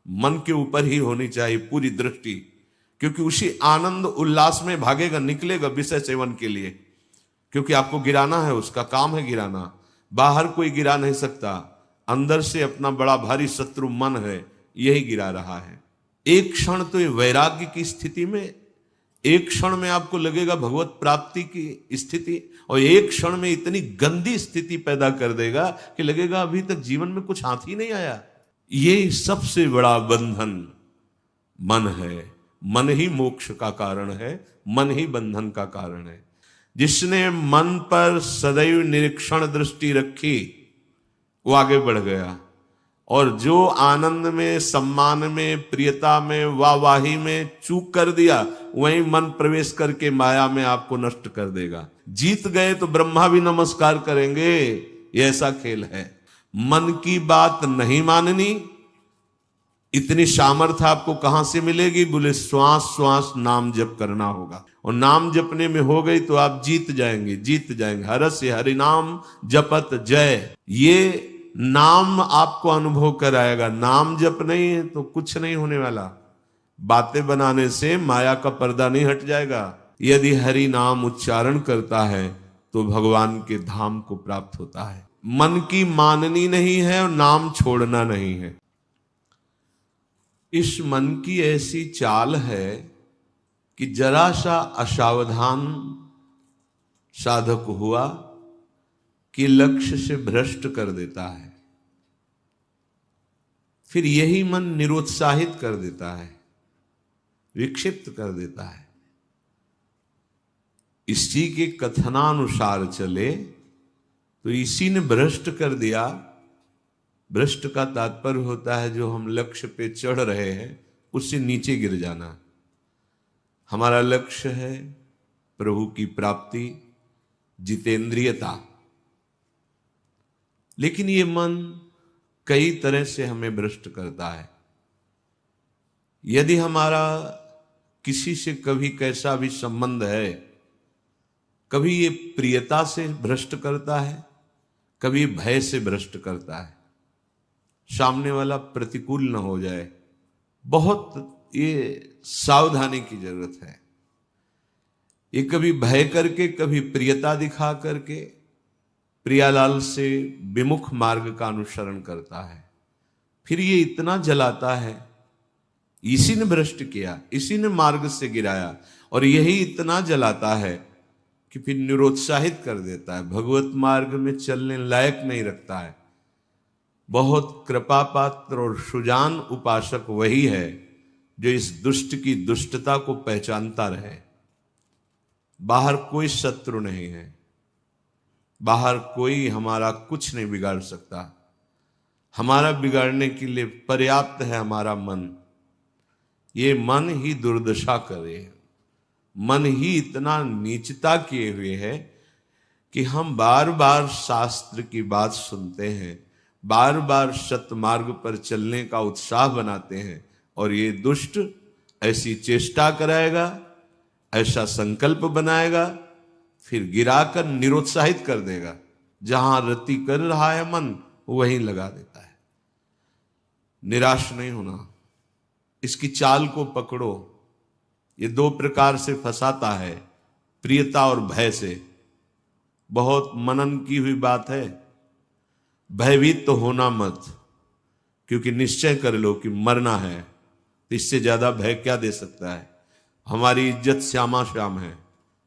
मन के ऊपर ही होनी चाहिए पूरी दृष्टि, क्योंकि उसी आनंद उल्लास में भागेगा, निकलेगा विषय सेवन के लिए, क्योंकि आपको गिराना है, उसका काम है गिराना। बाहर कोई गिरा नहीं सकता, अंदर से अपना बड़ा भारी शत्रु मन है, यही गिरा रहा है। एक क्षण तो ये वैराग्य की स्थिति में, एक क्षण में आपको लगेगा भगवत प्राप्ति की स्थिति, और एक क्षण में इतनी गंदी स्थिति पैदा कर देगा कि लगेगा अभी तक जीवन में कुछ हाथ ही नहीं आया। ये सबसे बड़ा बंधन मन है। मन ही मोक्ष का कारण है, मन ही बंधन का कारण है। जिसने मन पर सदैव निरीक्षण दृष्टि रखी वो आगे बढ़ गया, और जो आनंद में, सम्मान में, प्रियता में, वाहवाही में चूक कर दिया, वहीं मन प्रवेश करके माया में आपको नष्ट कर देगा। जीत गए तो ब्रह्मा भी नमस्कार करेंगे, ये ऐसा खेल है। मन की बात नहीं माननी, इतनी सामर्थ्य आपको कहां से मिलेगी? बोले श्वास श्वास नाम जप करना होगा, और नाम जपने में हो गई तो आप जीत जाएंगे, जीत जाएंगे। हरस्य हरि नाम जपत जय, ये नाम आपको अनुभव कराएगा। नाम जप नहीं है तो कुछ नहीं होने वाला। बातें बनाने से माया का पर्दा नहीं हट जाएगा। यदि हरि नाम उच्चारण करता है तो भगवान के धाम को प्राप्त होता है। मन की माननी नहीं है और नाम छोड़ना नहीं है। इस मन की ऐसी चाल है कि जरा सा असावधान साधक हुआ कि लक्ष्य से भ्रष्ट कर देता है, फिर यही मन निरुत्साहित कर देता है, विक्षिप्त कर देता है। इसी के कथनानुसार चले तो इसी ने भ्रष्ट कर दिया। भ्रष्ट का तात्पर्य होता है जो हम लक्ष्य पे चढ़ रहे हैं उससे नीचे गिर जाना। हमारा लक्ष्य है प्रभु की प्राप्ति, जितेंद्रियता, लेकिन ये मन कई तरह से हमें भ्रष्ट करता है। यदि हमारा किसी से कभी कैसा भी संबंध है, कभी ये प्रियता से भ्रष्ट करता है, कभी भय से भ्रष्ट करता है। सामने वाला प्रतिकूल न हो जाए, बहुत ये सावधानी की जरूरत है। ये कभी भय करके, कभी प्रियता दिखा करके प्रियालाल से विमुख मार्ग का अनुसरण करता है। फिर ये इतना जलाता है, इसी ने भ्रष्ट किया, इसी ने मार्ग से गिराया, और यही इतना जलाता है कि फिर निरुत्साहित कर देता है, भगवत मार्ग में चलने लायक नहीं रखता है। बहुत कृपा पात्र और सुजान उपासक वही है जो इस दुष्ट की दुष्टता को पहचानता रहे। बाहर कोई शत्रु नहीं है, बाहर कोई हमारा कुछ नहीं बिगाड़ सकता। हमारा बिगाड़ने के लिए पर्याप्त है हमारा मन। ये मन ही दुर्दशा करे, मन ही इतना नीचता किए हुए है कि हम बार बार शास्त्र की बात सुनते हैं, बार बार सत्य मार्ग पर चलने का उत्साह बनाते हैं, और ये दुष्ट ऐसी चेष्टा कराएगा, ऐसा संकल्प बनाएगा, फिर गिराकर निरुत्साहित कर देगा। जहां रति कर रहा है मन वहीं लगा देता है। निराश नहीं होना, इसकी चाल को पकड़ो। ये दो प्रकार से फंसाता है, प्रियता और भय से। बहुत मनन की हुई बात है। भयभीत तो होना मत, क्योंकि निश्चय कर लो कि मरना है, तो इससे ज्यादा भय क्या दे सकता है। हमारी इज्जत श्यामा श्याम है,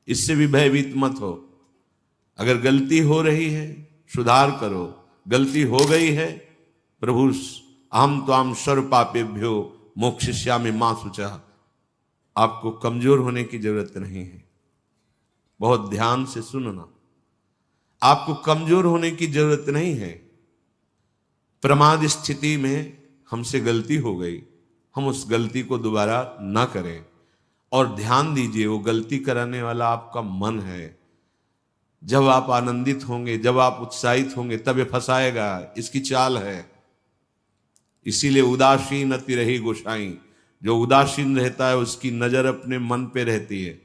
इससे भी भयभीत मत हो। अगर गलती हो रही है सुधार करो, गलती हो गई है प्रभु अहम त्वाम सर्व पापेभ्यो मोक्षयिष्यामि मां शुचः, आपको कमजोर होने की जरूरत नहीं है। बहुत ध्यान से सुनना, आपको कमजोर होने की जरूरत नहीं है। प्रमाद स्थिति में हमसे गलती हो गई, हम उस गलती को दोबारा ना करें। और ध्यान दीजिए, वो गलती कराने वाला आपका मन है। जब आप आनंदित होंगे, जब आप उत्साहित होंगे, तब ये फंसाएगा, इसकी चाल है। इसीलिए उदासीन अति रही गोसाई, जो उदासीन रहता है उसकी नजर अपने मन पे रहती है।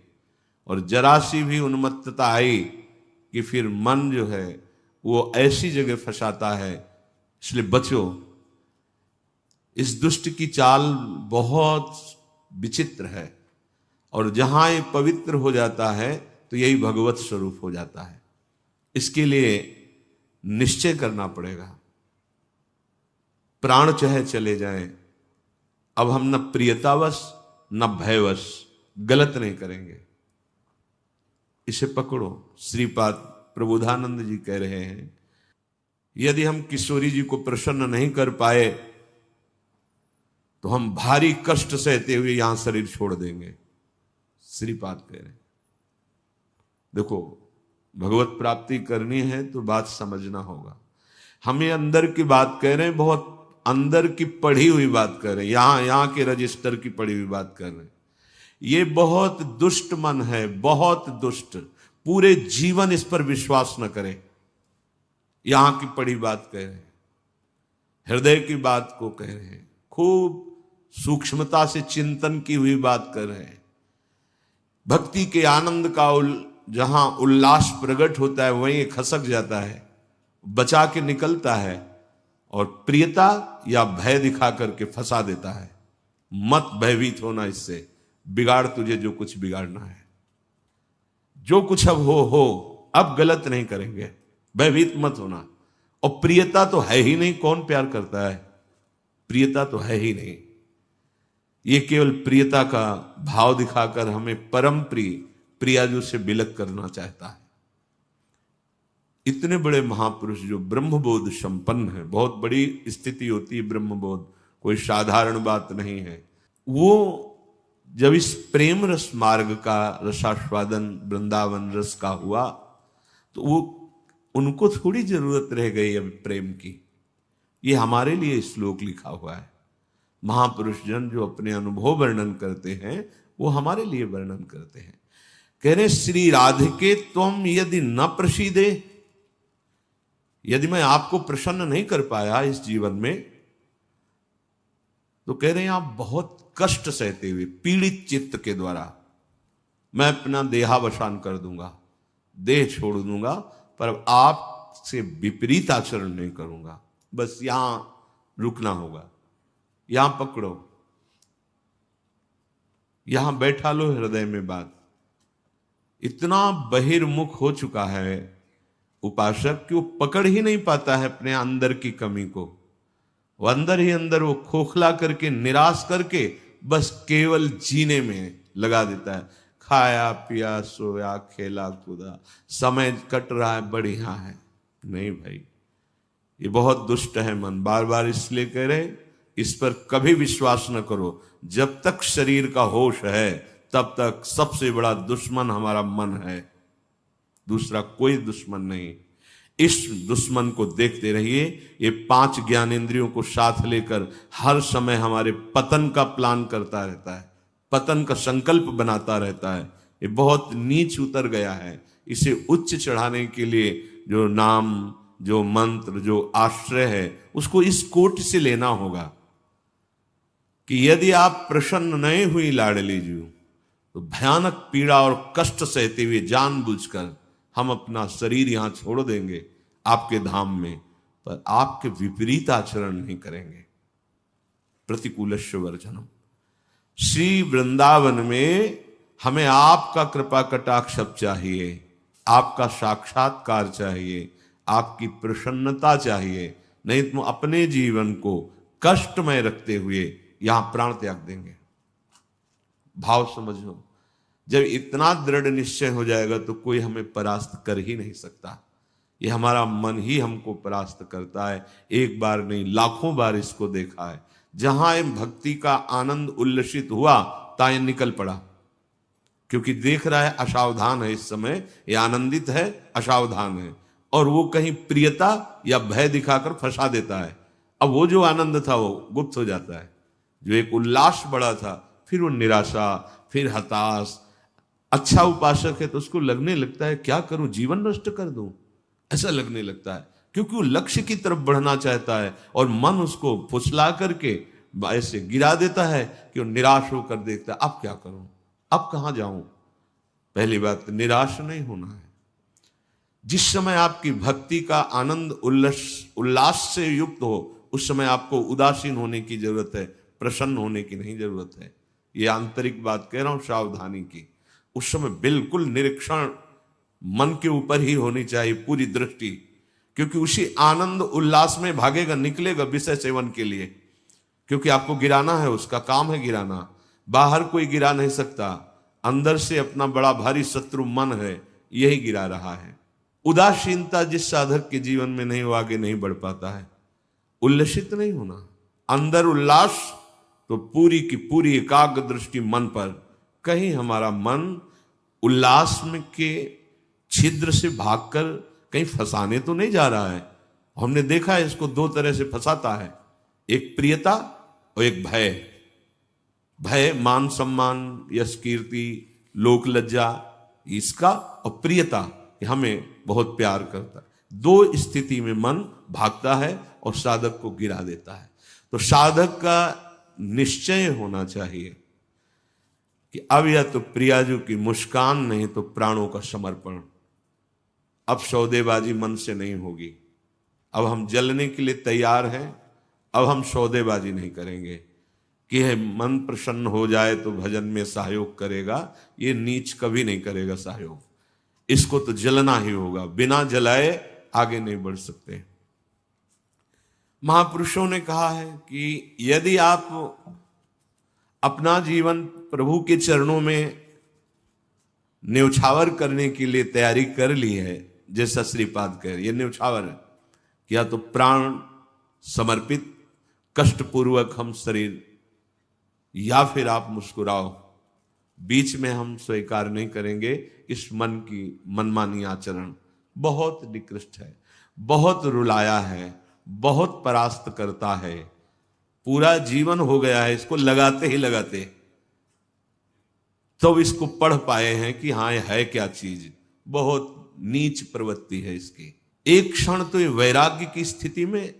और जरा सी भी उन्मत्तता आई कि फिर मन जो है वो ऐसी जगह फंसाता है। इसलिए बचो। इस दुष्ट की चाल बहुत विचित्र है, और जहां ये पवित्र हो जाता है तो यही भगवत स्वरूप हो जाता है। इसके लिए निश्चय करना पड़ेगा, प्राण चाहे चले जाएं, अब हम न प्रियतावश न भयवश गलत नहीं करेंगे। इसे पकड़ो। श्रीपाद प्रबोधानंद जी कह रहे हैं, यदि हम किशोरी जी को प्रसन्न नहीं कर पाए तो हम भारी कष्ट सहते हुए यहां शरीर छोड़ देंगे। श्रीपाद कह रहे हैं, देखो भगवत प्राप्ति करनी है तो बात समझना होगा। हम ये अंदर की बात कह रहे हैं, बहुत अंदर की पढ़ी हुई बात कर रहे हैं, यहां के रजिस्टर की पढ़ी हुई बात कर रहे हैं। ये बहुत दुष्ट मन है, बहुत दुष्ट, पूरे जीवन इस पर विश्वास न करे। यहां की पढ़ी बात कह रहे हैं, हृदय की बात को कह रहे हैं, खूब सूक्ष्मता से चिंतन की हुई बात कर रहे हैं। भक्ति के आनंद का जहां उल्लास प्रकट होता है वहीं खसक जाता है, बचा के निकलता है और प्रियता या भय दिखा करके फंसा देता है। मत भयभीत होना, इससे बिगाड़ तुझे जो कुछ बिगाड़ना है। जो कुछ अब हो, अब गलत नहीं करेंगे, भयभीत मत होना। और प्रियता तो है ही नहीं, कौन प्यार करता है? प्रियता तो है ही नहीं। ये केवल प्रियता का भाव दिखाकर हमें परम प्रियाजू से बिलक करना चाहता है। इतने बड़े महापुरुष जो ब्रह्मबोध संपन्न है, बहुत बड़ी स्थिति होती है ब्रह्मबोध, कोई साधारण बात नहीं है। वो जब इस प्रेम रस मार्ग का रसास्वादन वृंदावन रस का हुआ तो वो उनको थोड़ी जरूरत रह गई अब प्रेम की। ये हमारे लिए श्लोक लिखा हुआ है। महापुरुष जन जो अपने अनुभव वर्णन करते हैं वो हमारे लिए वर्णन करते हैं। कह रहे श्री राधिके तुम यदि न प्रसीदे, यदि मैं आपको प्रसन्न नहीं कर पाया इस जीवन में, तो कह रहे हैं आप बहुत कष्ट सहते हुए पीड़ित चित्त के द्वारा मैं अपना देहावसान कर दूंगा, देह छोड़ दूंगा, पर आपसे विपरीत आचरण नहीं करूंगा। बस यहां रुकना होगा, यहां पकड़ो, यहां बैठा लो हृदय में बात। इतना बहिर्मुख हो चुका है उपासक कि वो पकड़ ही नहीं पाता है अपने अंदर की कमी को। वो अंदर ही अंदर वो खोखला करके, निराश करके बस केवल जीने में लगा देता है। खाया पिया सोया खेला कूदा, समय कट रहा है, बढ़िया है। नहीं भाई, ये बहुत दुष्ट है मन। बार बार इसलिए कह रहे इस पर कभी विश्वास न करो। जब तक शरीर का होश है तब तक सबसे बड़ा दुश्मन हमारा मन है, दूसरा कोई दुश्मन नहीं। इस दुश्मन को देखते रहिए। ये 5 ज्ञानेंद्रियों को साथ लेकर हर समय हमारे पतन का प्लान करता रहता है, पतन का संकल्प बनाता रहता है। ये बहुत नीच उतर गया है। इसे उच्च चढ़ाने के लिए जो नाम, जो मंत्र, जो आश्रय है, उसको इस कोटि से लेना होगा कि यदि आप प्रसन्न नहीं हुई लाडली जी, तो भयानक पीड़ा और कष्ट सहते हुए जानबूझकर हम अपना शरीर यहां छोड़ देंगे आपके धाम में, पर आपके विपरीत आचरण नहीं करेंगे। प्रतिकूलस्य वर्जनम। श्री वृंदावन में हमें आपका कृपा कटाक्ष चाहिए, आपका साक्षात्कार चाहिए, आपकी प्रसन्नता चाहिए। नहीं तो अपने जीवन को कष्टमय रखते हुए यहां प्राण त्याग देंगे। भाव समझो, जब इतना दृढ़ निश्चय हो जाएगा तो कोई हमें परास्त कर ही नहीं सकता। ये हमारा मन ही हमको परास्त करता है। एक बार नहीं, लाखों बार इसको देखा है। जहां भक्ति का आनंद उल्लसित हुआ ताए निकल पड़ा, क्योंकि देख रहा है असावधान है, इस समय ये आनंदित है, असावधान है, और वो कहीं प्रियता या भय दिखाकर फंसा देता है। अब वो जो आनंद था वो गुप्त हो जाता है। जो एक उल्लास बड़ा था, फिर वो निराशा, फिर हताश। अच्छा उपासक है तो उसको लगने लगता है क्या करूं, जीवन नष्ट कर दूं, ऐसा लगने लगता है, क्योंकि वो लक्ष्य की तरफ बढ़ना चाहता है और मन उसको फुसला करके ऐसे गिरा देता है कि वो निराश होकर देखता है अब क्या करूं, अब कहां जाऊं। पहली बात, निराश नहीं होना है। जिस समय आपकी भक्ति का आनंद उल्लास से युक्त हो उस समय आपको उदासीन होने की जरूरत है, प्रसन्न होने की नहीं जरूरत है। ये आंतरिक बात कह रहा हूं सावधानी की। उस समय बिल्कुल निरीक्षण मन के ऊपर ही होनी चाहिए, पूरी दृष्टि, क्योंकि उसी आनंद उल्लास में भागेगा, निकलेगा विषय सेवन के लिए, क्योंकि आपको गिराना है, उसका काम है गिराना। बाहर कोई गिरा नहीं सकता, अंदर से अपना बड़ा भारी शत्रु मन है, यही गिरा रहा है। उदासीनता जिस साधक के जीवन में नहीं, वो आगे नहीं बढ़ पाता है। उल्लसित नहीं होना, अंदर उल्लास, तो पूरी की पूरी एकाग्र दृष्टि मन पर। कहीं हमारा मन उल्लास में के छिद्र से भागकर कहीं फंसाने तो नहीं जा रहा है। हमने देखा है इसको दो तरह से फंसाता है, एक प्रियता और एक भय। भय मान सम्मान, यश कीर्ति, लोक लज्जा, इसका, और प्रियता हमें बहुत प्यार करता है। दो स्थिति में मन भागता है और साधक को गिरा देता है। तो साधक का निश्चय होना चाहिए कि अब या तो प्रियाजू की मुस्कान, नहीं तो प्राणों का समर्पण। अब सौदेबाजी मन से नहीं होगी। अब हम जलने के लिए तैयार हैं। अब हम सौदेबाजी नहीं करेंगे कि है मन प्रसन्न हो जाए तो भजन में सहयोग करेगा। ये नीच कभी नहीं करेगा सहयोग। इसको तो जलना ही होगा, बिना जलाए आगे नहीं बढ़ सकते। महापुरुषों ने कहा है कि यदि आप अपना जीवन प्रभु के चरणों में न्यौछावर करने के लिए तैयारी कर ली है, जैसा श्रीपाद कह रहे, ये न्यौछावर है, या तो प्राण समर्पित, कष्टपूर्वक हम शरीर, या फिर आप मुस्कुराओ। बीच में हम स्वीकार नहीं करेंगे इस मन की मनमानी आचरण। बहुत निकृष्ट है, बहुत रुलाया है, बहुत परास्त करता है। पूरा जीवन हो गया है इसको लगाते ही लगाते, तो इसको पढ़ पाए हैं कि हाँ ये है क्या चीज। बहुत नीच प्रवृत्ति है इसकी। एक क्षण तो ये वैराग्य की स्थिति में,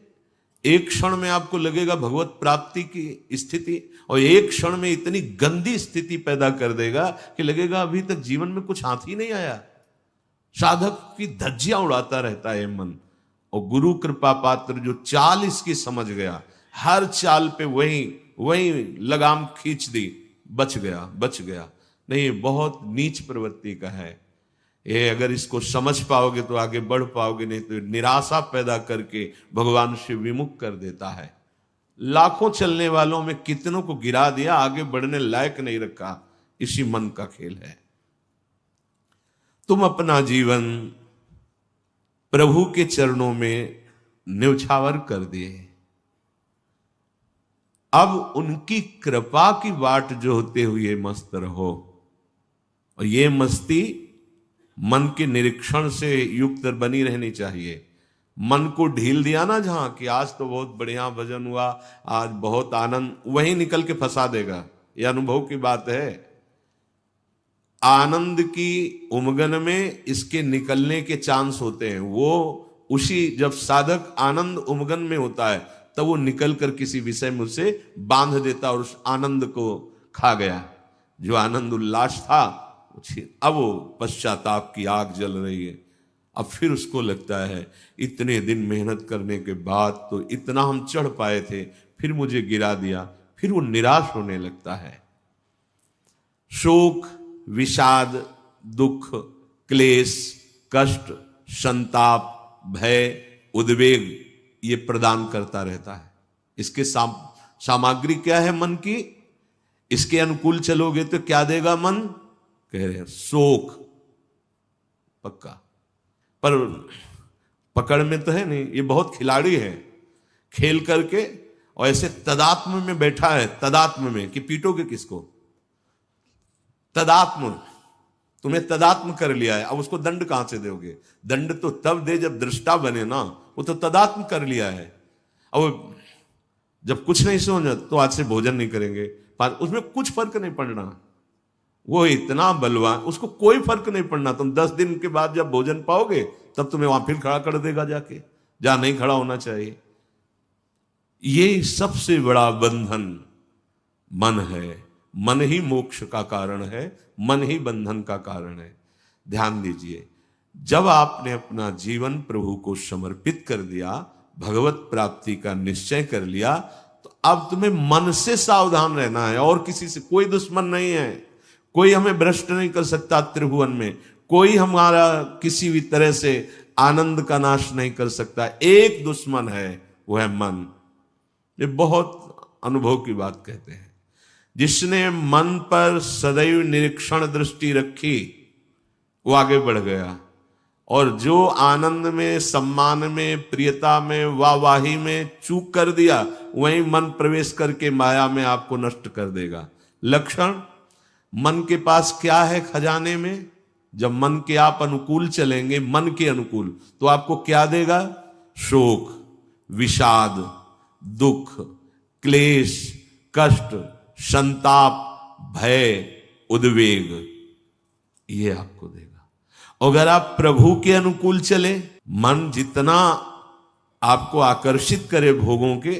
एक क्षण में आपको लगेगा भगवत प्राप्ति की स्थिति, और एक क्षण में इतनी गंदी स्थिति पैदा कर देगा कि लगेगा अभी तक जीवन में कुछ हाथ ही नहीं आया। साधक की धज्जियां उड़ाता रहता है मन। और गुरु कृपा पात्र जो चाल इसकी समझ गया, हर चाल पे वही लगाम खींच दी, बच गया। नहीं, बहुत नीच प्रवृत्ति का है ये। अगर इसको समझ पाओगे तो आगे बढ़ पाओगे, नहीं तो निराशा पैदा करके भगवान से विमुख कर देता है। लाखों चलने वालों में कितनों को गिरा दिया, आगे बढ़ने लायक नहीं रखा। इसी मन का खेल है। तुम अपना जीवन प्रभु के चरणों में न्यौछावर कर दिए। अब उनकी कृपा की बाट जोहते हुए मस्त रहो। और ये मस्ती मन के निरीक्षण से युक्त बनी रहनी चाहिए। मन को ढील दिया ना जहां कि आज तो बहुत बढ़िया भजन हुआ, आज बहुत आनंद, वहीं निकल के फंसा देगा। यह अनुभव की बात है। आनंद की उमगन में इसके निकलने के चांस होते हैं। वो उसी, जब साधक आनंद उमगन में होता है तब वो निकल कर किसी विषय में उसे बांध देता और उस आनंद को खा गया। जो आनंद उल्लास था, अब वो पश्चाताप की आग जल रही है। अब फिर उसको लगता है इतने दिन मेहनत करने के बाद तो इतना हम चढ़ पाए थे, फिर मुझे गिरा दिया। फिर वो निराश होने लगता है। शोक, विषाद, दुख, क्लेश, कष्ट, संताप, भय, उद्वेग ये प्रदान करता रहता है। इसके सामग्री क्या है मन की? इसके अनुकूल चलोगे तो क्या देगा मन? कह रहे हैं शोक पक्का। पर पकड़ में तो है नहीं, ये बहुत खिलाड़ी है। खेल करके और ऐसे तदात्म में बैठा है, तदात्म में कि पीटोगे किसको? तदात्म, तुम्हें तदात्म कर लिया है। अब उसको दंड कहां से दोगे? दंड तो तब दे जब दृष्टा बने ना। वो तो तदात्म कर लिया है। अब जब कुछ नहीं समझ तो आज से भोजन नहीं करेंगे, पर उसमें कुछ फर्क नहीं पड़ना। वो इतना बलवान, उसको कोई फर्क नहीं पड़ना। तुम 10 दिन के बाद जब भोजन पाओगे तब तुम्हें वहां फिर खड़ा कर देगा जाके, जहां नहीं खड़ा होना चाहिए। ये सबसे बड़ा बंधन मन है। मन ही मोक्ष का कारण है, मन ही बंधन का कारण है। ध्यान दीजिए, जब आपने अपना जीवन प्रभु को समर्पित कर दिया, भगवत प्राप्ति का निश्चय कर लिया, तो अब तुम्हें मन से सावधान रहना है। और किसी से कोई दुश्मन नहीं है, कोई हमें भ्रष्ट नहीं कर सकता त्रिभुवन में, कोई हमारा किसी भी तरह से आनंद का नाश नहीं कर सकता। एक दुश्मन है, वो है मन। ये बहुत अनुभव की बात कहते हैं। जिसने मन पर सदैव निरीक्षण दृष्टि रखी वो आगे बढ़ गया, और जो आनंद में, सम्मान में, प्रियता में, वाहवाही में चूक कर दिया, वहीं मन प्रवेश करके माया में आपको नष्ट कर देगा। लक्षण मन के पास क्या है खजाने में? जब मन के आप अनुकूल चलेंगे, मन के अनुकूल, तो आपको क्या देगा? शोक, विषाद, दुख, क्लेश, कष्ट, संताप, भय, उद्वेग, ये आपको देगा। अगर आप प्रभु के अनुकूल चले, मन जितना आपको आकर्षित करे भोगों के,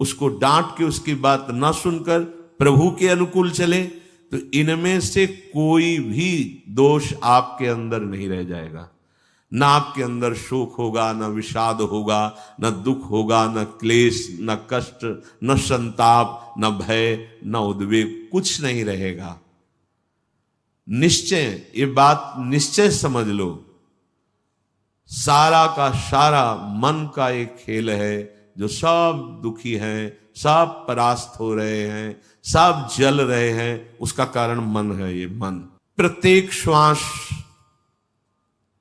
उसको डांट के उसकी बात ना सुनकर प्रभु के अनुकूल चले, तो इनमें से कोई भी दोष आपके अंदर नहीं रह जाएगा। ना आपके अंदर शोक होगा, ना विषाद होगा, न दुख होगा, न क्लेश, न कष्ट, न संताप, न भय, न उद्वेग, कुछ नहीं रहेगा। निश्चय, ये बात निश्चय समझ लो, सारा का सारा मन का एक खेल है। जो सब दुखी हैं, सब परास्त हो रहे हैं, सब जल रहे हैं, उसका कारण मन है। ये मन प्रत्येक श्वास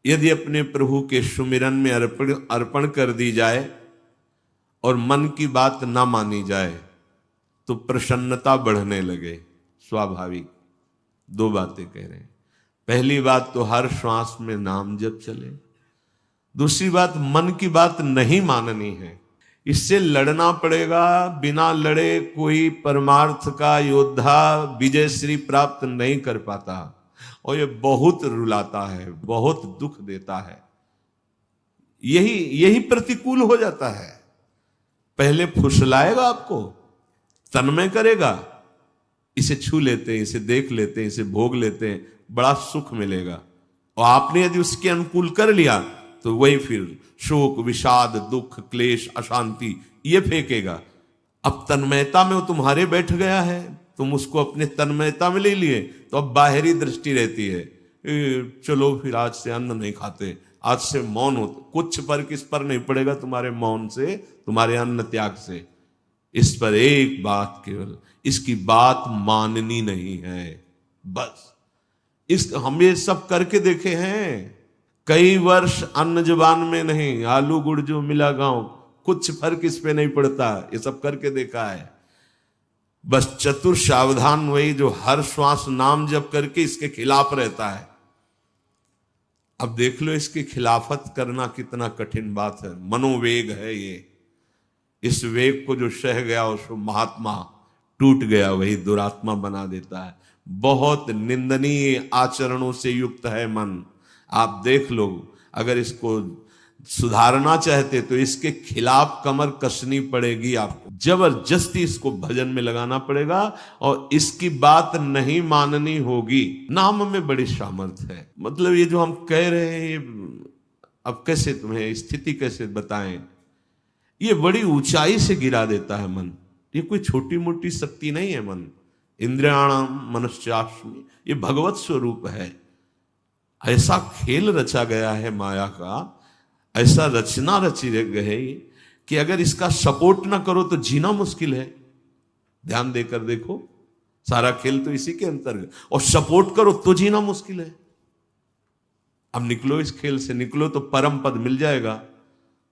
यदि अपने प्रभु के सुमिरन में अर्पण कर दी जाए और मन की बात ना मानी जाए, तो प्रसन्नता बढ़ने लगे। स्वाभाविक दो बातें कह रहे हैं। पहली बात तो हर श्वास में नाम जप चले। दूसरी बात, मन की बात नहीं माननी है। इससे लड़ना पड़ेगा। बिना लड़े कोई परमार्थ का योद्धा विजय श्री प्राप्त नहीं कर पाता, और ये बहुत रुलाता है, बहुत दुख देता है। यही प्रतिकूल हो जाता है। पहले फुसलाएगा आपको, तन्मय करेगा, इसे छू लेते हैं, इसे देख लेते हैं, इसे भोग लेते हैं, बड़ा सुख मिलेगा। और आपने यदि उसके अनुकूल कर लिया, तो वही फिर शोक, विषाद, दुख, क्लेश, अशांति ये फेंकेगा। अब तन्मयता में वो तुम्हारे बैठ गया है, तुम उसको अपने तन्मयता में ले लिए, तो अब बाहरी दृष्टि रहती है, चलो फिर आज से अन्न नहीं खाते, आज से मौन हो। कुछ फर्क इस पर नहीं पड़ेगा तुम्हारे मौन से, तुम्हारे अन्न त्याग से। इस पर एक बात केवल, इसकी बात माननी नहीं है, बस। हम ये सब करके देखे हैं। कई वर्ष अन्न जुबान में नहीं, आलू गुड़ जो मिला गांव, कुछ फर्क इस पे नहीं पड़ता। ये सब करके देखा है। बस चतुर सावधान वही जो हर श्वास नाम जप करके इसके खिलाफ रहता है। अब देख लो इसकी खिलाफत करना कितना कठिन बात है। मनोवेग है ये। इस वेग को जो सह गया उसको महात्मा, टूट गया वही दुरात्मा बना देता है। बहुत निंदनीय आचरणों से युक्त है मन। आप देख लो, अगर इसको सुधारना चाहते तो इसके खिलाफ कमर कसनी पड़ेगी आपको। जबरदस्ती इसको भजन में लगाना पड़ेगा और इसकी बात नहीं माननी होगी। नाम में बड़ी सामर्थ्य है। मतलब ये जो हम कह रहे हैं, अब कैसे तुम्हें स्थिति कैसे बताएं, ये बड़ी ऊंचाई से गिरा देता है मन। ये कोई छोटी मोटी शक्ति नहीं है मन। इंद्रियाणाम मनश्चास्मि, ये भगवत स्वरूप है। ऐसा खेल रचा गया है माया का, ऐसा रचना रची गई कि अगर इसका सपोर्ट ना करो तो जीना मुश्किल है। ध्यान देकर देखो, सारा खेल तो इसी के अंतर्गत, और सपोर्ट करो तो जीना मुश्किल है। अब निकलो इस खेल से, निकलो तो परम पद मिल जाएगा।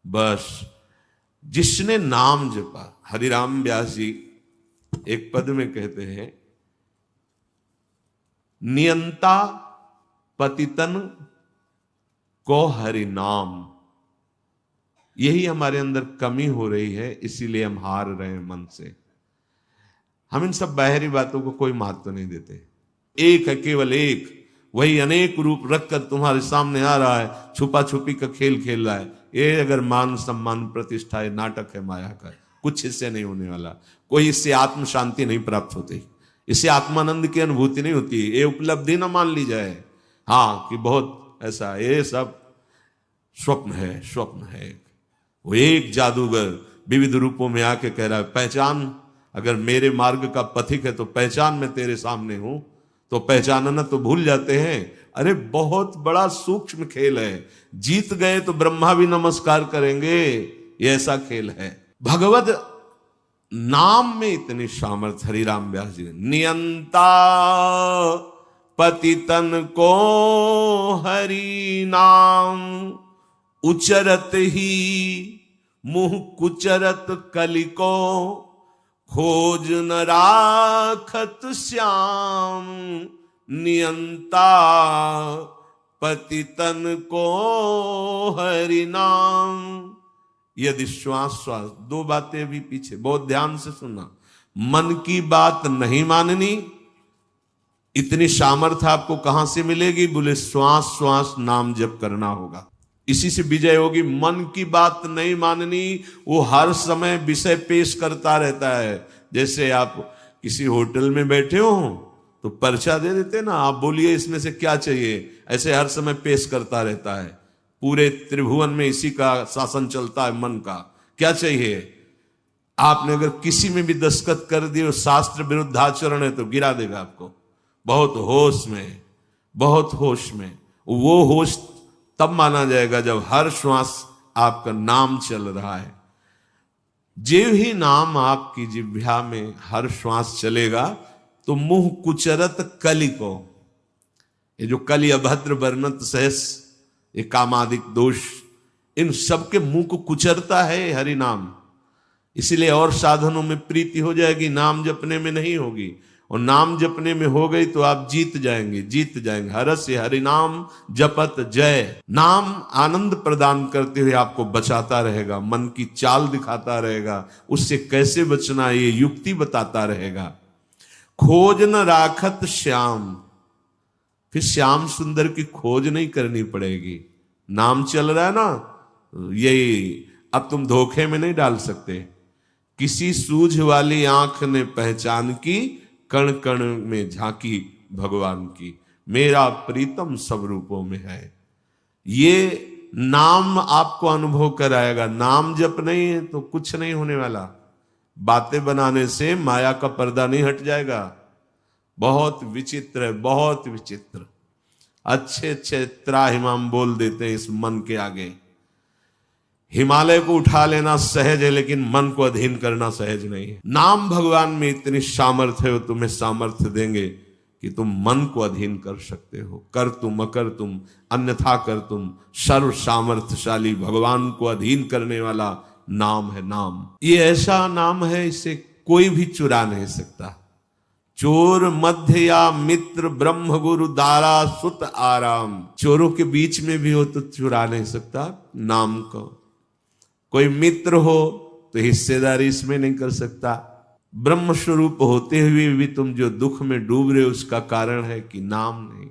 बस जिसने नाम जपा, हरिराम व्यास जी एक पद में कहते हैं, नियंता पतितन को हरि नाम। यही हमारे अंदर कमी हो रही है, इसीलिए हम हार रहे हैं मन से। हम इन सब बाहरी बातों को कोई महत्व नहीं देते। एक है, केवल एक, वही अनेक रूप रखकर तुम्हारे सामने आ रहा है, छुपा छुपी का खेल खेल रहा है। ये अगर मान सम्मान प्रतिष्ठा है, नाटक है माया का, कुछ इससे नहीं होने वाला। कोई इससे आत्म शांति नहीं प्राप्त होती, इससे आत्मानंद की अनुभूति नहीं होती। ये उपलब्धि ना मान ली जाए हाँ कि बहुत ऐसा, ये सब स्वप्न है, स्वप्न है। वो एक जादूगर विविध रूपों में आके कह रहा है पहचान, अगर मेरे मार्ग का पथिक है तो पहचान, मैं तेरे सामने हूं। तो पहचानना तो भूल जाते हैं। अरे बहुत बड़ा सूक्ष्म खेल है, जीत गए तो ब्रह्मा भी नमस्कार करेंगे, ये ऐसा खेल है। भगवत नाम में इतनी सामर्थ्य। हरिराम व्यास जी, नियंता पतितन को हरि नाम, उचरत ही मुंह कुचरत कलिको, खोज न राखत श्याम, नियंता पतितन को हरि नाम। यदि श्वास श्वास, दो बातें भी पीछे बहुत ध्यान से सुनना। मन की बात नहीं माननी, इतनी सामर्थ्य आपको कहां से मिलेगी? बोले श्वास श्वास नाम जप करना होगा, इसी से विजय होगी। मन की बात नहीं माननी, वो हर समय विषय पेश करता रहता है। जैसे आप किसी होटल में बैठे हो तो पर्चा दे देते ना, आप बोलिए इसमें से क्या चाहिए, ऐसे हर समय पेश करता रहता है। पूरे त्रिभुवन में इसी का शासन चलता है, मन का। क्या चाहिए? आपने अगर किसी में भी दस्तखत कर दिए और शास्त्र विरुद्ध आचरण है तो गिरा देगा आपको। बहुत होश में, बहुत होश में। वो होश तब माना जाएगा जब हर श्वास आपका नाम चल रहा है। जीव ही नाम आपकी जिह्वा में हर श्वास चलेगा तो मुंह कुचरत कलि को, ये जो कलि अभद्र वर्णत सहस, ये कामादिक दोष, इन सबके मुंह को कुचरता है हरि नाम। इसीलिए और साधनों में प्रीति हो जाएगी, नाम जपने में नहीं होगी। और नाम जपने में हो गई तो आप जीत जाएंगे, जीत जाएंगे। हरस्य हरि नाम जपत जय। नाम आनंद प्रदान करते हुए आपको बचाता रहेगा, मन की चाल दिखाता रहेगा, उससे कैसे बचना ये युक्ति बताता रहेगा। खोज न राखत श्याम, फिर श्याम सुंदर की खोज नहीं करनी पड़ेगी। नाम चल रहा है ना, यही अब तुम धोखे में नहीं डाल सकते। किसी सूझ वाली आंख ने पहचान की, कण कण में झांकी भगवान की, मेरा प्रीतम सब रूपों में है। ये नाम आपको अनुभव कराएगा। नाम जप नहीं है तो कुछ नहीं होने वाला। बातें बनाने से माया का पर्दा नहीं हट जाएगा। बहुत विचित्र है, बहुत विचित्र। अच्छे अच्छे त्राहिमाम बोल देते हैं इस मन के आगे। हिमालय को उठा लेना सहज है, लेकिन मन को अधीन करना सहज नहीं है। नाम भगवान में इतनी सामर्थ्य है, वो तुम्हें सामर्थ्य देंगे कि तुम मन को अधीन कर सकते हो। कर तुम अकर तुम अन्यथा कर तुम, सर्व सामर्थ्यशाली भगवान को अधीन करने वाला नाम है नाम। ये ऐसा नाम है, इसे कोई भी चुरा नहीं सकता। चोर मध्य या मित्र, ब्रह्म गुरु दारा सुत आराम। चोरों के बीच में भी हो तो चुरा नहीं सकता नाम को। कोई मित्र हो तो हिस्सेदारी इसमें नहीं कर सकता। ब्रह्म स्वरूप होते हुए भी तुम जो दुख में डूब रहे हो, उसका कारण है कि नाम नहीं।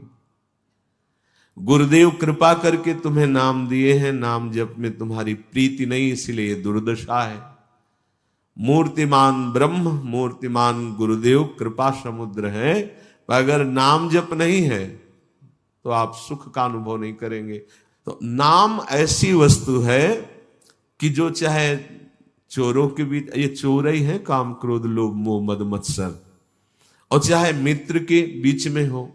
गुरुदेव कृपा करके तुम्हें नाम दिए हैं, नाम जप में तुम्हारी प्रीति नहीं, इसलिए ये दुर्दशा है। मूर्तिमान ब्रह्म, मूर्तिमान गुरुदेव कृपा समुद्र है, पर अगर नाम जप नहीं है तो आप सुख का अनुभव नहीं करेंगे। तो नाम ऐसी वस्तु है कि जो चाहे चोरों के बीच, ये चोर ही है काम क्रोध लोभ मोह मद मत्सर, और चाहे मित्र के बीच में हो,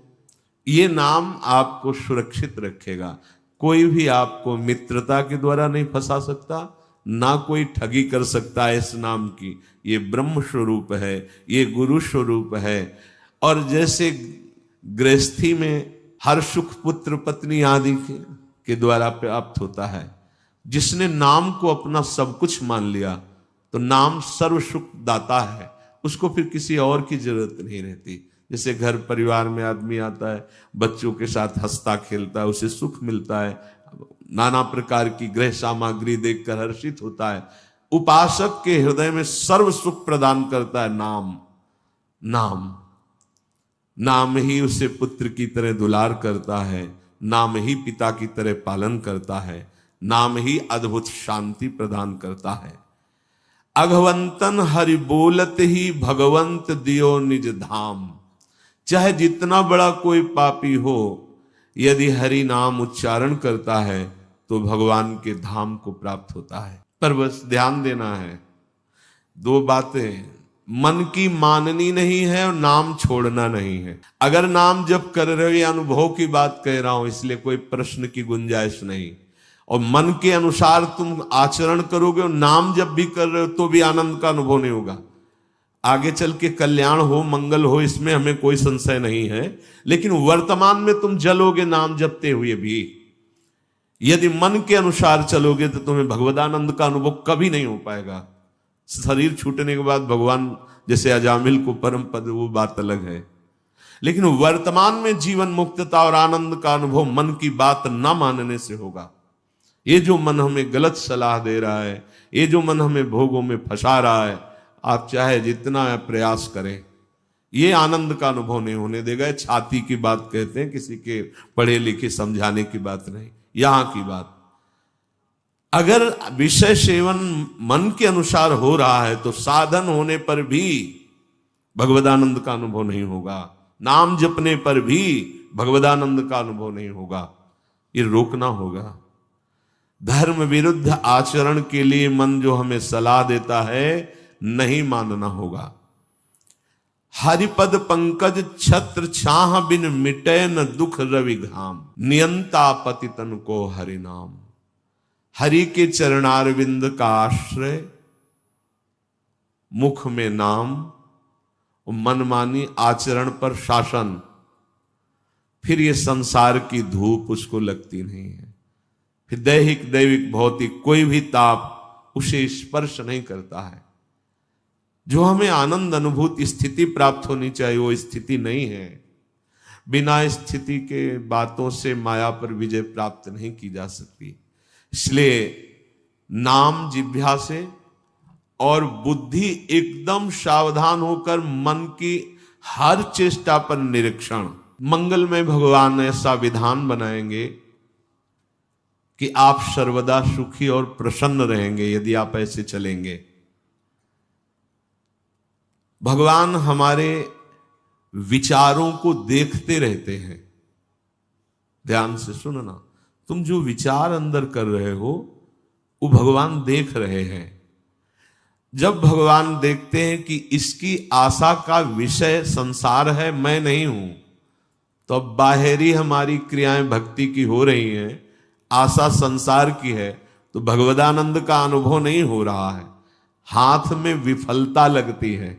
ये नाम आपको सुरक्षित रखेगा। कोई भी आपको मित्रता के द्वारा नहीं फंसा सकता, ना कोई ठगी कर सकता है इस नाम की। ये ब्रह्म स्वरूप है, ये गुरु स्वरूप है। और जैसे गृहस्थी में हर सुख पुत्र पत्नी आदि के द्वारा प्राप्त होता है, जिसने नाम को अपना सब कुछ मान लिया तो नाम सर्व सुख दाता है, उसको फिर किसी और की जरूरत नहीं रहती। जैसे घर परिवार में आदमी आता है, बच्चों के साथ हंसता खेलता है, उसे सुख मिलता है, नाना प्रकार की गृह सामग्री देखकर हर्षित होता है। उपासक के हृदय में सर्व सुख प्रदान करता है नाम। नाम नाम ही उसे पुत्र की तरह दुलार करता है, नाम ही पिता की तरह पालन करता है, नाम ही अद्भुत शांति प्रदान करता है। अघवंतन हरि बोलत ही भगवंत दियो निज धाम। चाहे जितना बड़ा कोई पापी हो, यदि हरि नाम उच्चारण करता है तो भगवान के धाम को प्राप्त होता है। पर बस ध्यान देना है, दो बातें, मन की माननी नहीं है और नाम छोड़ना नहीं है। अगर नाम जप कर रहे हो, या अनुभव की बात कह रहा हूं इसलिए कोई प्रश्न की गुंजाइश नहीं, और मन के अनुसार तुम आचरण करोगे और नाम जब भी कर रहे हो तो भी आनंद का अनुभव नहीं होगा। आगे चल के कल्याण हो, मंगल हो, इसमें हमें कोई संशय नहीं है, लेकिन वर्तमान में तुम जलोगे नाम जपते हुए भी। यदि मन के अनुसार चलोगे तो तुम्हें भगवदानंद का अनुभव कभी नहीं हो पाएगा। शरीर छूटने के बाद भगवान जैसे अजामिल को परम पद, वो बात अलग है, लेकिन वर्तमान में जीवन मुक्तता और आनंद का अनुभव मन की बात न मानने से होगा। ये जो मन हमें गलत सलाह दे रहा है, ये जो मन हमें भोगों में फंसा रहा है, आप चाहे जितना प्रयास करें, ये आनंद का अनुभव नहीं होने देगा। छाती की बात कहते हैं, किसी के पढ़े लिखे समझाने की बात नहीं, यहां की बात। अगर विषय सेवन मन के अनुसार हो रहा है तो साधन होने पर भी भगवदानंद का अनुभव नहीं होगा, नाम जपने पर भी भगवदानंद का अनुभव नहीं होगा। ये रोकना होगा। धर्म विरुद्ध आचरण के लिए मन जो हमें सलाह देता है, नहीं मानना होगा। हरिपद पंकज छत्र छाह बिन मिटे न दुख रवि घाम, नियंता पतितन को हरि नाम। हरि के चरणारविंद का आश्रय, मुख में नाम, मनमानी आचरण पर शासन, फिर ये संसार की धूप उसको लगती नहीं है। फिर दैहिक दैविक भौतिक कोई भी ताप उसे स्पर्श नहीं करता है। जो हमें आनंद अनुभूति स्थिति प्राप्त होनी चाहिए वो स्थिति नहीं है। बिना स्थिति के बातों से माया पर विजय प्राप्त नहीं की जा सकती। इसलिए नाम जिह्वा से और बुद्धि एकदम सावधान होकर मन की हर चेष्टा पर निरीक्षण। मंगलमय भगवान ऐसा विधान बनाएंगे कि आप सर्वदा सुखी और प्रसन्न रहेंगे यदि आप ऐसे चलेंगे। भगवान हमारे विचारों को देखते रहते हैं। ध्यान से सुनना, तुम जो विचार अंदर कर रहे हो वो भगवान देख रहे हैं। जब भगवान देखते हैं कि इसकी आशा का विषय संसार है, मैं नहीं हूं, तो अब बाहरी हमारी क्रियाएं भक्ति की हो रही हैं, आशा संसार की है, तो भगवदानंद का अनुभव नहीं हो रहा है, हाथ में विफलता लगती है।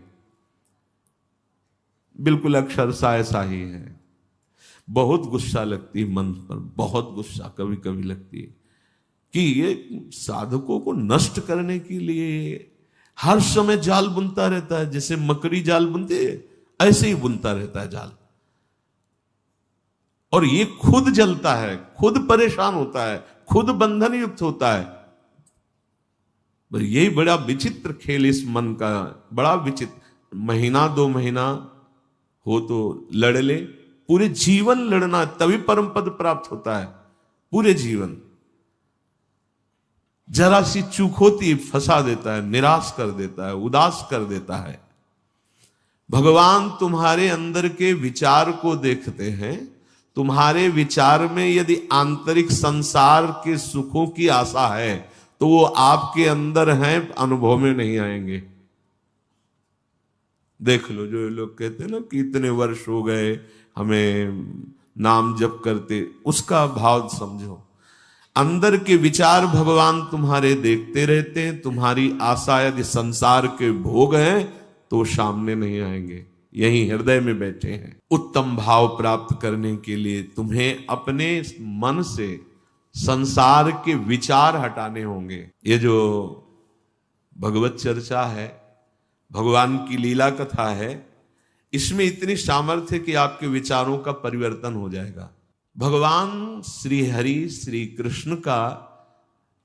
बिल्कुल अक्षरशः ऐसा ही है। बहुत गुस्सा लगती है मन पर, बहुत गुस्सा कभी कभी लगती है कि ये साधकों को नष्ट करने के लिए हर समय जाल बुनता रहता है। जैसे मकड़ी जाल बुनते है ऐसे ही बुनता रहता है जाल, और ये खुद जलता है, खुद परेशान होता है, खुद बंधन युक्त होता है। यही बड़ा विचित्र खेल इस मन का, बड़ा विचित्र। महीना 2 महीना हो तो लड़ ले, पूरे जीवन लड़ना तभी परम पद प्राप्त होता है। पूरे जीवन जरा सी चूक होती फंसा देता है, निराश कर देता है, उदास कर देता है। भगवान तुम्हारे अंदर के विचार को देखते हैं। तुम्हारे विचार में यदि आंतरिक संसार के सुखों की आशा है तो वो आपके अंदर हैं, अनुभव में नहीं आएंगे। देख लो, जो लोग कहते हैं ना कि इतने वर्ष हो गए हमें नाम जप करते, उसका भाव समझो। अंदर के विचार भगवान तुम्हारे देखते रहते हैं। तुम्हारी आशा यदि संसार के भोग हैं तो सामने नहीं आएंगे, यही हृदय में बैठे हैं। उत्तम भाव प्राप्त करने के लिए तुम्हें अपने मन से संसार के विचार हटाने होंगे। ये जो भगवत चर्चा है, भगवान की लीला कथा है, इसमें इतनी सामर्थ्य कि आपके विचारों का परिवर्तन हो जाएगा। भगवान श्री हरि श्री कृष्ण का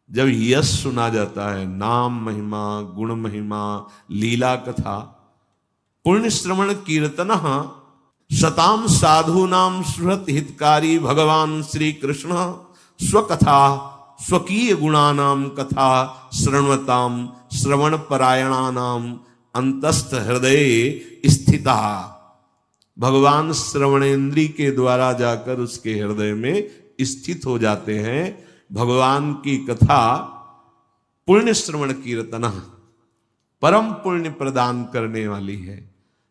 जब यश सुना जाता है, नाम महिमा, गुण महिमा, लीला कथा, पुण्य श्रवण कीर्तन सताम साधु नाम सुहृत हितकारी भगवान श्री कृष्ण स्वकथा स्वकीय गुणानाम कथा श्रवणताम श्रवण परायणानाम अंतस्थ हृदय स्थिता। भगवान श्रवणेन्द्री के द्वारा जाकर उसके हृदय में स्थित हो जाते हैं। भगवान की कथा पुण्य श्रवण कीर्तन परम पुण्य प्रदान करने वाली है।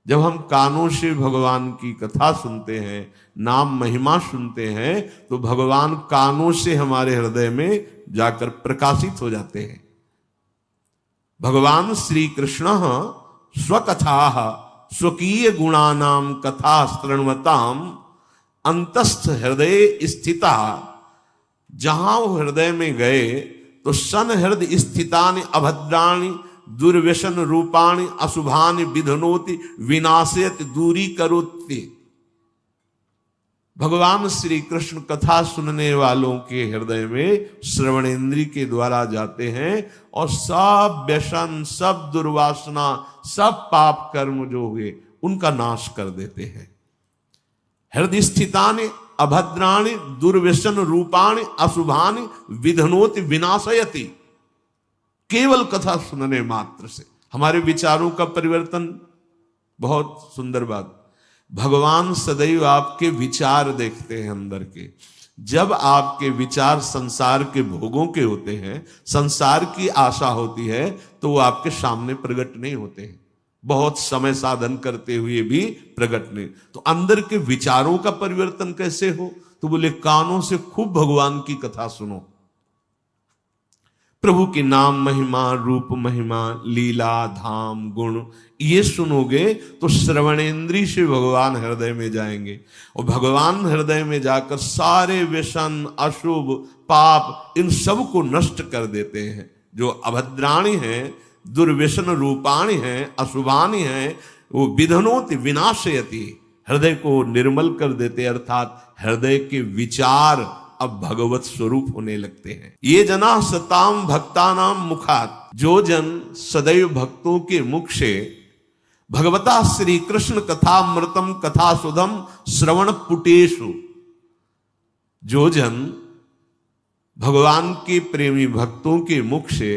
जब हम कानों से भगवान की कथा सुनते हैं, नाम महिमा सुनते हैं, तो भगवान कानों से हमारे हृदय में जाकर प्रकाशित हो जाते हैं। भगवान श्री कृष्ण स्वकथा स्वकीय गुणानाम कथा शृण्वताम अंतस्थ हृदय स्थिता। जहां वो हृदय में गए तो सन हृदय स्थितानि अभद्राणि दुर्व्यसन रूपाणि अशुभानि विधनोति विनाशयत दूरी करोति। भगवान श्री कृष्ण कथा सुनने वालों के हृदय में श्रवणेन्द्रिय के द्वारा जाते हैं और सब व्यसन, सब दुर्वासना, सब पाप कर्म जो हुए उनका नाश कर देते हैं। हृदय स्थितानि अभद्राणि दुर्व्यसन रूपाणि अशुभानि विधनोति विनाशयति। केवल कथा सुनने मात्र से हमारे विचारों का परिवर्तन। बहुत सुंदर बात, भगवान सदैव आपके विचार देखते हैं अंदर के। जब आपके विचार संसार के भोगों के होते हैं, संसार की आशा होती है, तो वो आपके सामने प्रकट नहीं होते हैं। बहुत समय साधन करते हुए भी प्रकट नहीं। तो अंदर के विचारों का परिवर्तन कैसे हो? तो बोले कानों से खूब भगवान की कथा सुनो। प्रभु के नाम महिमा, रूप महिमा, लीला, धाम, गुण ये सुनोगे तो श्रवणेन्द्रिय से भगवान हृदय में जाएंगे और भगवान हृदय में जाकर सारे व्यसन, अशुभ, पाप इन सब को नष्ट कर देते हैं। जो अभद्राणी हैं, दुर्व्यसन रूपाणी हैं, अशुभानी हैं, वो विधनोति विनाशयति, हृदय को निर्मल कर देते, अर्थात हृदय के विचार अब भगवत स्वरूप होने लगते हैं। ये जना सताम भक्तानाम मुखात, जो जन सदैव भक्तों के मुख से भगवता श्री कृष्ण कथामृतम कथा सुधम श्रवण पुटेशु, जो जन भगवान के प्रेमी भक्तों के मुख से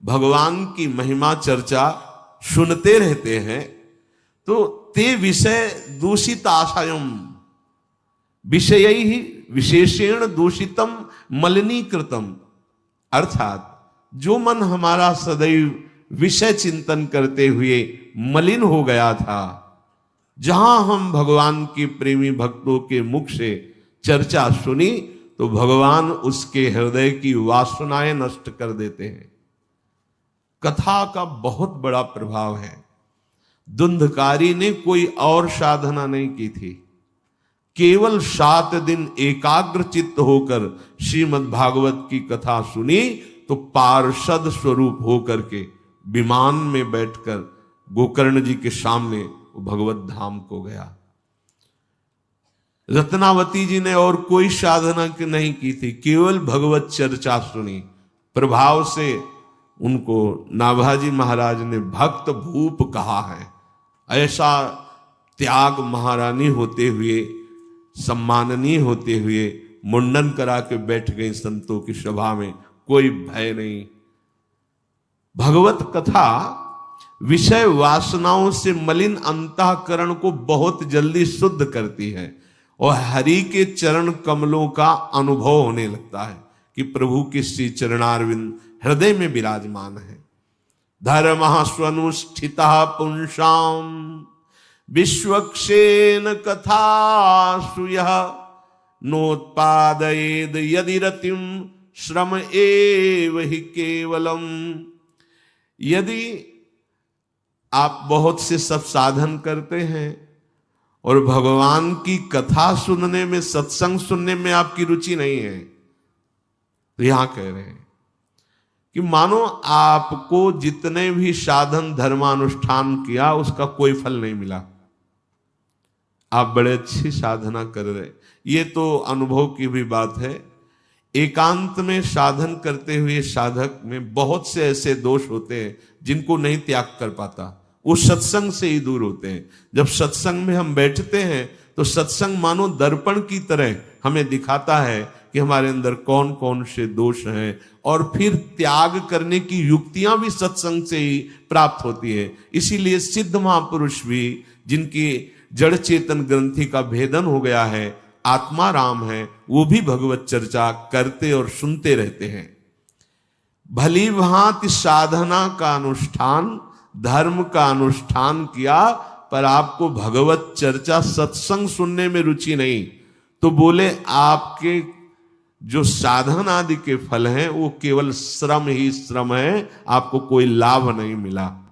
भगवान की महिमा चर्चा सुनते रहते हैं, तो ते विषय दूषित आशयम, विषय ही विशेषण दूषितम मलिनीकृतम, अर्थात जो मन हमारा सदैव विषय चिंतन करते हुए मलिन हो गया था, जहां हम भगवान के प्रेमी भक्तों के मुख से चर्चा सुनी तो भगवान उसके हृदय की वासनाएं नष्ट कर देते हैं। कथा का बहुत बड़ा प्रभाव है। धुंधकारी ने कोई और साधना नहीं की थी, केवल 7 दिन एकाग्र चित्त होकर श्रीमद् भागवत की कथा सुनी तो पार्षद स्वरूप होकर के विमान में बैठकर गोकर्ण जी के सामने वो भगवत धाम को गया। रत्नावती जी ने और कोई साधना नहीं की थी, केवल भगवत चर्चा सुनी। प्रभाव से उनको नाभाजी महाराज ने भक्त भूप कहा है। ऐसा त्याग महारानी होते हुए, सम्माननीय होते हुए मुंडन करा के बैठ गई संतों की सभा में, कोई भय नहीं। भगवत कथा विषय वासनाओं से मलिन अंतःकरण को बहुत जल्दी शुद्ध करती है और हरि के चरण कमलों का अनुभव होने लगता है कि प्रभु के श्री चरणारविंद हृदय में विराजमान है। धर्म स्वनुष्ठिता पुंसाम विश्वक्षेन कथा सुयः नोत्पादयेद यदि रतिम श्रम एव हि केवलम। यदि आप बहुत से सब साधन करते हैं और भगवान की कथा सुनने में, सत्संग सुनने में आपकी रुचि नहीं है, तो यहां कह रहे हैं कि मानो आपको जितने भी साधन धर्मानुष्ठान किया उसका कोई फल नहीं मिला। आप बड़े अच्छी साधना कर रहे, ये तो अनुभव की भी बात है। एकांत में साधन करते हुए साधक में बहुत से ऐसे दोष होते हैं जिनको नहीं त्याग कर पाता, वो सत्संग से ही दूर होते हैं। जब सत्संग में हम बैठते हैं तो सत्संग मानो दर्पण की तरह हमें दिखाता है कि हमारे अंदर कौन कौन से दोष हैं, और फिर त्याग करने की युक्तियां भी सत्संग से ही प्राप्त होती है। इसीलिए सिद्ध महापुरुष भी, जिनकी जड़ चेतन ग्रंथि का भेदन हो गया है, आत्मा राम है, वो भी भगवत चर्चा करते और सुनते रहते हैं। भली भांति साधना का अनुष्ठान, धर्म का अनुष्ठान किया, पर आपको भगवत चर्चा सत्संग सुनने में रुचि नहीं, तो बोले आपके जो साधन आदि के फल हैं वो केवल श्रम ही श्रम है, आपको कोई लाभ नहीं मिला।